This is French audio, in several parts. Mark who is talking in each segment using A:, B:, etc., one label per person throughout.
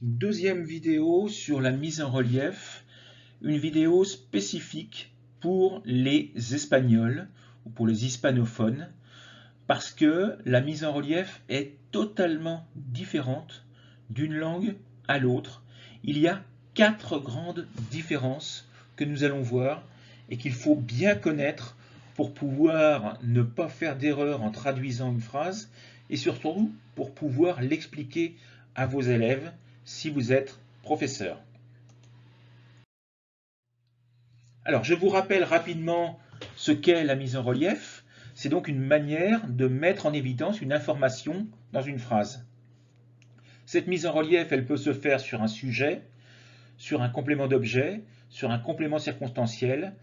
A: Deuxième vidéo sur la mise en relief, une vidéo spécifique pour les Espagnols ou pour les hispanophones, parce que la mise en relief est totalement différente d'une langue à l'autre. Il y a 4 grandes différences que nous allons voir et qu'il faut bien connaître pour pouvoir ne pas faire d'erreur en traduisant une phrase et surtout pour pouvoir l'expliquer à vos élèves si vous êtes professeur. Alors, je vous rappelle rapidement ce qu'est la mise en relief. C'est donc une manière de mettre en évidence une information dans une phrase. Cette mise en relief, elle peut se faire sur un sujet, sur un complément d'objet, sur un complément circonstanciel,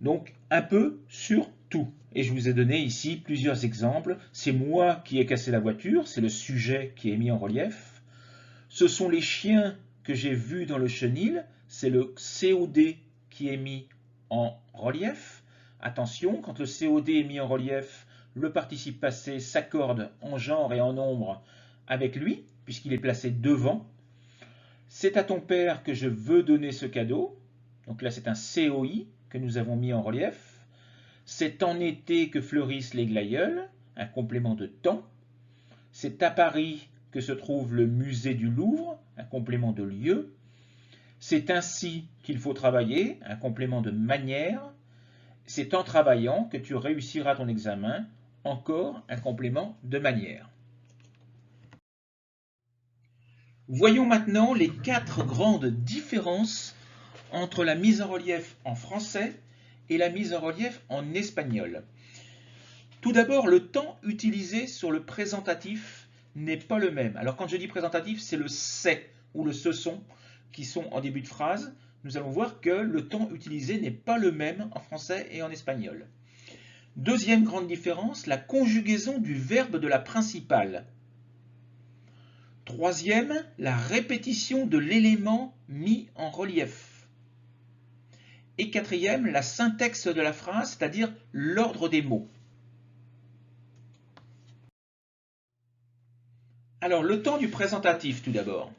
A: donc un peu sur tout. Et je vous ai donné ici plusieurs exemples. C'est moi qui ai cassé la voiture, c'est le sujet qui est mis en relief. Ce sont les chiens que j'ai vus dans le chenil, c'est le COD qui est mis en relief. Attention, quand le COD est mis en relief, le participe passé s'accorde en genre et en nombre avec lui, puisqu'il est placé devant. C'est à ton père que je veux donner ce cadeau. Donc là, c'est un COI que nous avons mis en relief. C'est en été que fleurissent les glaïeuls, un complément de temps. C'est à Paris que se trouve le musée du Louvre, un complément de lieu. C'est ainsi qu'il faut travailler, un complément de manière. C'est en travaillant que tu réussiras ton examen, encore un complément de manière. Voyons maintenant les 4 grandes différences entre la mise en relief en français et la mise en relief en espagnol. Tout d'abord, le temps utilisé sur le présentatif n'est pas le même. Alors quand je dis présentatif, c'est le c'est ou le ce sont qui sont en début de phrase. Nous allons voir que le temps utilisé n'est pas le même en français et en espagnol. Deuxième grande différence, la conjugaison du verbe de la principale. Troisième, la répétition de l'élément mis en relief. Et quatrième, la syntaxe de la phrase, c'est-à-dire l'ordre des mots. Alors, le temps du présentatif, tout d'abord.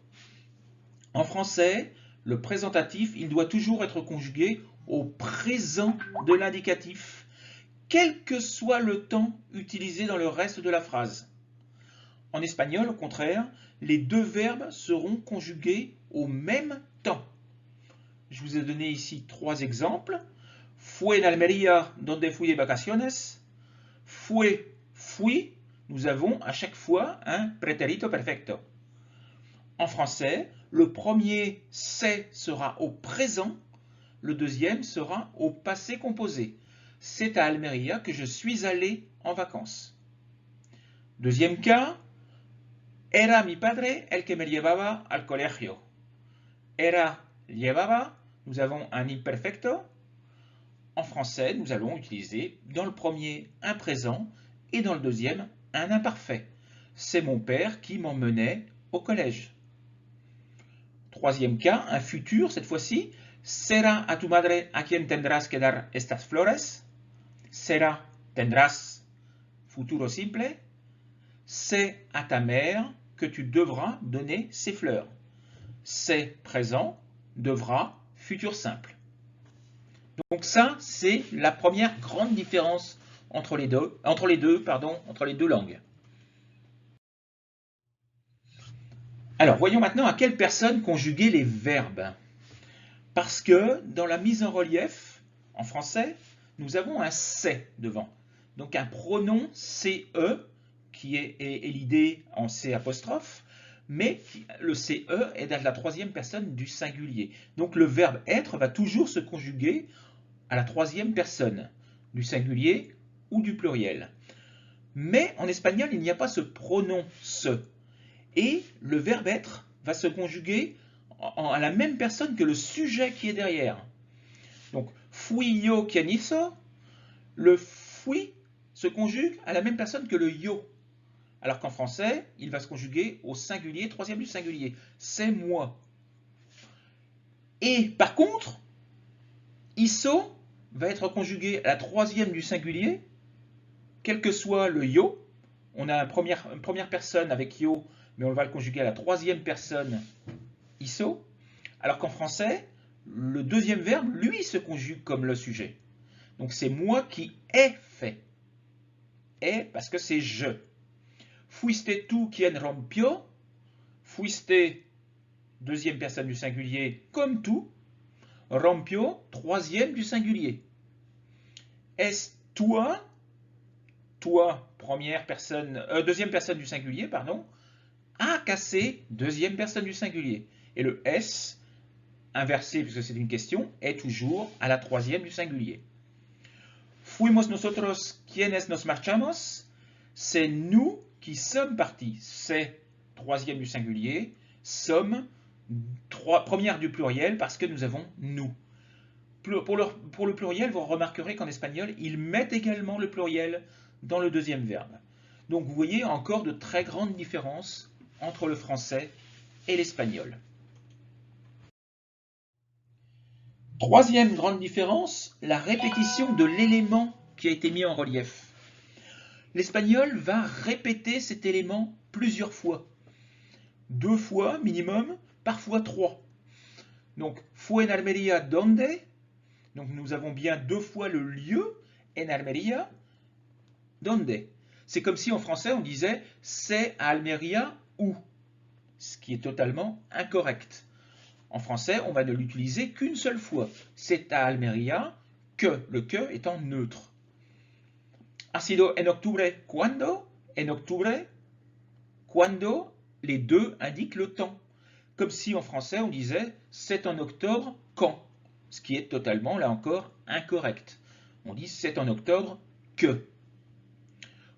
A: En français, le présentatif, il doit toujours être conjugué au présent de l'indicatif, quel que soit le temps utilisé dans le reste de la phrase. En espagnol, au contraire, les deux verbes seront conjugués au même temps. Je vous ai donné ici 3 exemples. Fue en Almería donde fui de vacaciones. Fue, fui. Nous avons à chaque fois un pretérito perfecto. En français, le premier c'est sera au présent, le deuxième sera au passé composé. C'est à Almería que je suis allé en vacances. Deuxième cas, era mi padre el que me llevaba al colegio. Era, llevaba, nous avons un imperfecto. En français, nous allons utiliser dans le premier un présent et dans le deuxième un imparfait. C'est mon père qui m'emmenait au collège. Troisième cas, un futur cette fois-ci. Será a tu madre a quien tendrás que dar estas flores. Será, tendrás, futuro simple. C'est à ta mère que tu devras donner ces fleurs. C'est présent, devra, futur simple. Donc ça, c'est la première grande différence entre les deux langues. Alors, voyons maintenant à quelle personne conjuguer les verbes. Parce que dans la mise en relief, en français, nous avons un c'est devant. Donc un pronom CE, qui est l'idée en C apostrophe, mais le CE est dans la troisième personne du singulier. Donc le verbe être va toujours se conjuguer à la troisième personne du singulier ou du pluriel. Mais en espagnol, il n'y a pas ce pronom se. Et le verbe être va se conjuguer à la même personne que le sujet qui est derrière. Donc, fui yo quien hizo, le fui se conjugue à la même personne que le yo. Alors qu'en français, il va se conjuguer au singulier, troisième du singulier. C'est moi. Et par contre, hizo va être conjugué à la troisième du singulier, quel que soit le yo. On a une première personne avec yo, mais on va le conjuguer à la troisième personne hizo, alors qu'en français, le deuxième verbe, lui, se conjugue comme le sujet. Donc c'est moi qui ai fait. Ai parce que c'est je. Fuiste tú quien rompió. Fuiste, deuxième personne du singulier, comme tout. Rompió, troisième du singulier. Es toi, toi, deuxième personne du singulier, pardon, a cassé, deuxième personne du singulier. Et le S, inversé puisque c'est une question, est toujours à la troisième du singulier. Fuimos nosotros quienes nos marchamos. C'est nous qui sommes partis. C'est troisième du singulier. Sommes, première du pluriel parce que nous avons nous. Pour le pluriel, vous remarquerez qu'en espagnol, ils mettent également le pluriel dans le deuxième verbe. Donc vous voyez encore de très grandes différences entre le français et l'espagnol. Troisième grande différence, la répétition de l'élément qui a été mis en relief. L'espagnol va répéter cet élément plusieurs fois. 2 fois minimum, parfois 3. Donc, fue en Almería donde. Donc nous avons bien 2 fois le lieu, en Almería, donde. C'est comme si en français on disait c'est à Almería où, ce qui est totalement incorrect. En français, on va ne l'utiliser qu'une seule fois. C'est à Almería que, le que étant neutre. Ha sido en octubre cuando? En octubre, cuando, les deux indiquent le temps. Comme si en français on disait c'est en octobre quand, ce qui est totalement, là encore, incorrect. On dit c'est en octobre que.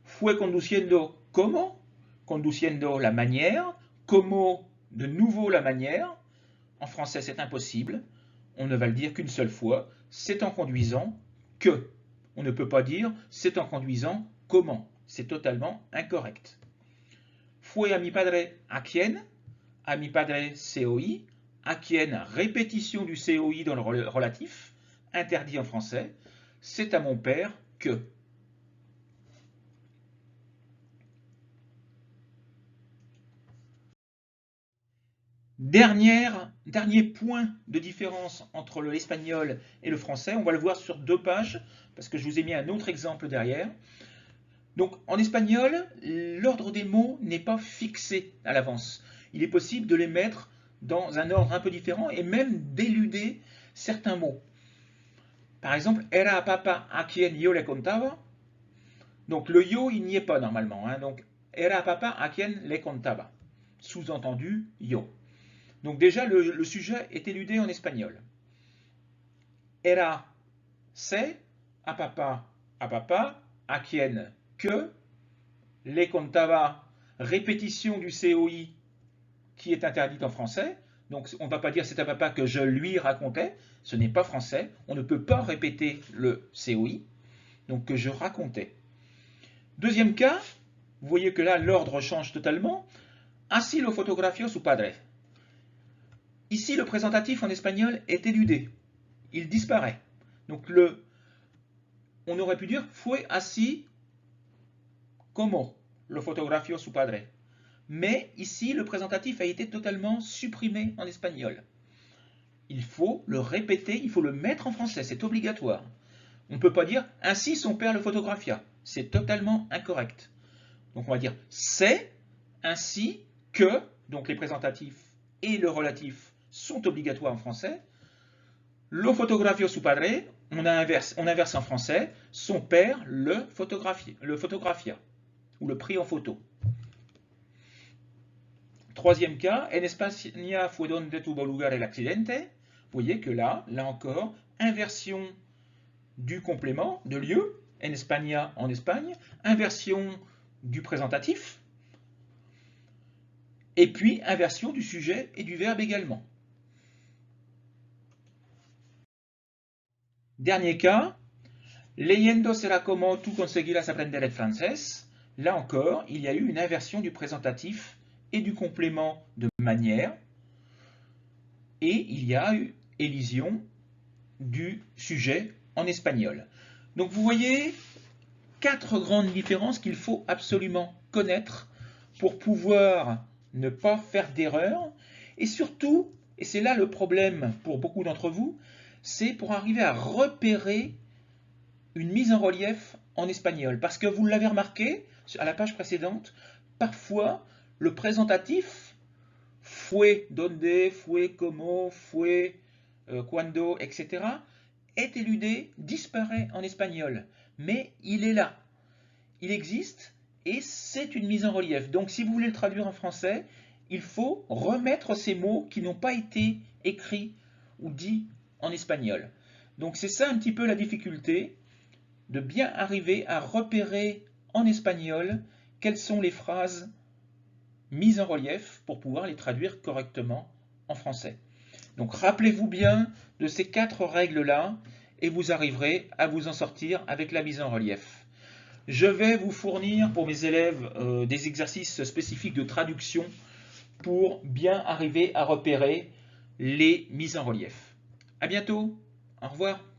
A: Fue conduciendo como? Conduciendo la manière. Como, de nouveau la manière. En français, c'est impossible. On ne va le dire qu'une seule fois. C'est en conduisant que. On ne peut pas dire c'est en conduisant comment. C'est totalement incorrect. Fue a mi padre a quien? A mi padre COI. A quien, répétition du COI dans le relatif. Interdit en français. C'est à mon père que. Dernier point de différence entre l'espagnol et le français, on va le voir sur 2 pages, parce que je vous ai mis un autre exemple derrière. Donc en espagnol, l'ordre des mots n'est pas fixé à l'avance. Il est possible de les mettre dans un ordre un peu différent et même d'éluder certains mots. Par exemple, era a papa a quien yo le contaba. Donc le yo, il n'y est pas normalement. Donc era a papa a quien le contaba. Sous-entendu, yo. Donc déjà, le sujet est éludé en espagnol. Era, c'est, a papa, a quien, que, les contaba, répétition du COI qui est interdite en français. Donc on ne va pas dire c'est à papa que je lui racontais, ce n'est pas français, on ne peut pas répéter le COI, donc que je racontais. Deuxième cas, vous voyez que là l'ordre change totalement. Así lo fotografió su padre. Ici, le présentatif en espagnol est éludé. Il disparaît. Donc, on aurait pu dire fue así como lo fotografió su padre. Mais ici, le présentatif a été totalement supprimé en espagnol. Il faut le répéter, il faut le mettre en français, c'est obligatoire. On ne peut pas dire ainsi son père le photographia. C'est totalement incorrect. Donc, on va dire c'est ainsi que, donc les présentatifs et le relatif sont obligatoires en français. Lo fotografió su padre, on inverse en français, son père le photographia, ou le prit en photo. Troisième cas, en España fue donde tuvo lugar el accidente. Vous voyez que là encore, inversion du complément de lieu, en España, en Espagne, inversion du présentatif, et puis inversion du sujet et du verbe également. Dernier cas, leyendo será como tú conseguirás aprender el francés. Là encore, il y a eu une inversion du présentatif et du complément de manière. Et il y a eu élision du sujet en espagnol. Donc vous voyez 4 grandes différences qu'il faut absolument connaître pour pouvoir ne pas faire d'erreur et surtout et c'est là le problème pour beaucoup d'entre vous, c'est pour arriver à repérer une mise en relief en espagnol. Parce que vous l'avez remarqué, à la page précédente, parfois le présentatif fue donde, fue como, fue cuando, etc. est éludé, disparaît en espagnol. Mais il est là. Il existe et c'est une mise en relief. Donc si vous voulez le traduire en français, il faut remettre ces mots qui n'ont pas été écrits ou dits en espagnol. Donc c'est ça un petit peu la difficulté, de bien arriver à repérer en espagnol quelles sont les phrases mises en relief pour pouvoir les traduire correctement en français. Donc rappelez-vous bien de ces 4 règles-là et vous arriverez à vous en sortir avec la mise en relief. Je vais vous fournir pour mes élèves des exercices spécifiques de traduction pour bien arriver à repérer les mises en relief. À bientôt, au revoir.